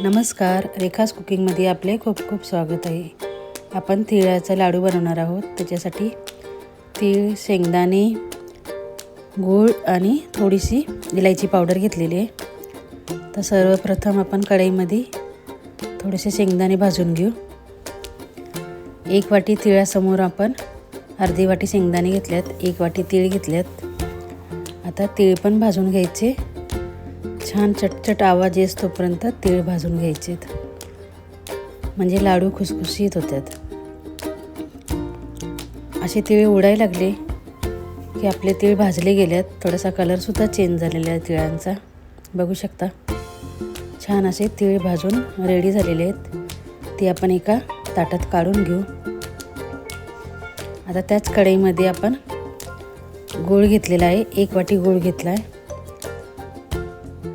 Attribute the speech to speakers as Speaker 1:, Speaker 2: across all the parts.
Speaker 1: नमस्कार, रेखास कुकिंगमध्ये आपले खूप खूप स्वागत आहे. आपण तिळाचा लाडू बनवणार आहोत. त्याच्यासाठी तीळ, शेंगदाणे, गूळ आणि थोडीशी इलायची पावडर घेतलेली आहे. तर सर्वप्रथम आपण कढईमध्ये थोडेसे शेंगदाणे भाजून घेऊ. 1 वाटी तिळासमोर आपण अर्धी वाटी शेंगदाणे घेतल्यात, 1 वाटी तीळ घेतल्यात. आता तीळ पण भाजून घ्यायचे. छान चटचट आवाज येतोपर्यंत तीळ भाजून घ्यायचे, म्हणजे लाडू खुसखुशीत होतात. असे तीळ उडायला लागले की आपले तीळ भाजले गेलेत. थोडासा कलरसुद्धा चेंज झालेला आहे तिळांचा, बघू शकता. छान असे तीळ भाजून रेडी झालेले आहेत. ते आपण एका ताटात काढून घेऊ. आता त्याच कढईमध्ये आपण गूळ घेतलेला आहे, 1 वाटी गूळ घेतला आहे.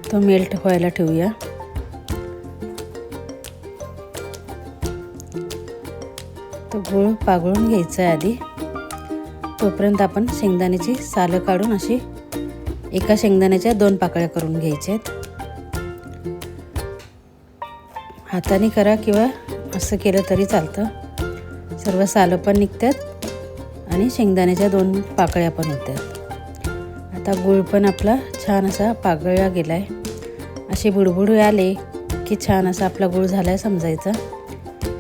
Speaker 1: तो मेल्ट व्हायला ठेवूया. तो गूळ पागळून घ्यायचा आहे आधी. तोपर्यंत आपण शेंगदाण्याची सालं काढून अशी एका शेंगदाण्याच्या 2 पाकळ्या करून घ्यायच्या आहेत. हाताने करा किंवा असं केलं तरी चालतं. सर्व सालं पण निघतात आणि शेंगदाण्याच्या 2 पाकळ्या पण होतात. आता गूळ पण आपला छान असा पागळला गेला आहे. असे बुडबुड आले की छान असा आपला गूळ झाला आहे समजायचा.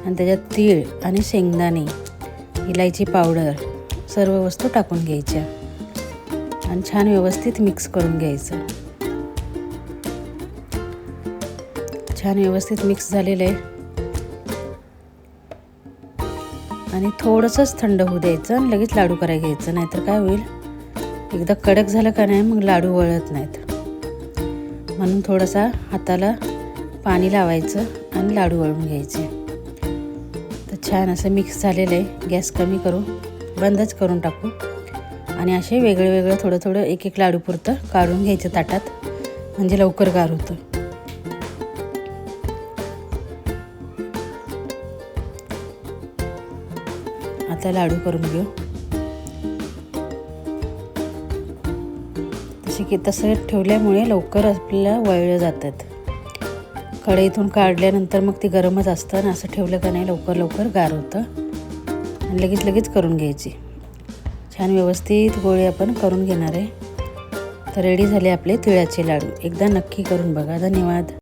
Speaker 1: आणि त्याच्यात तीळ आणि शेंगदाणे, इलायची पावडर सर्व वस्तू टाकून घ्यायच्या आणि छान व्यवस्थित मिक्स करून घ्यायचं. छान व्यवस्थित मिक्स झालेलं आहे आणि थोडंसंच थंड होऊ द्यायचं आणि लगेच लाडू करायला घ्यायचं. नाहीतर काय होईल, एकदा कडक झालं का नाही मग लाडू वळत नाहीत. म्हणून थोडासा हाताला पाणी लावायचं आणि लाडू वळून घ्यायचे. तर छान असं मिक्स झालेलं आहे. गॅस कमी करू, बंदच करून टाकू आणि असे वेगळं वेगळं थोडं थोडं एक एक लाडू पुरतं काढून घ्यायचं ताटात, म्हणजे लवकर गार होतं. आता लाडू करून घेऊ. तसं ठेवल्यामुळे लवकर आपल्याला वळले जातात. कढईतून काढल्यानंतर मग ती गरमच असतं आणि असं ठेवलं का नाही लवकर लवकर गार होतं आणि लगेच लगेच करून घ्यायची. छान व्यवस्थित गोळे आपण करून घेणार आहे. तर रेडी झाले आपले तिळाचे लाडू. एकदा नक्की करून बघा. धन्यवाद.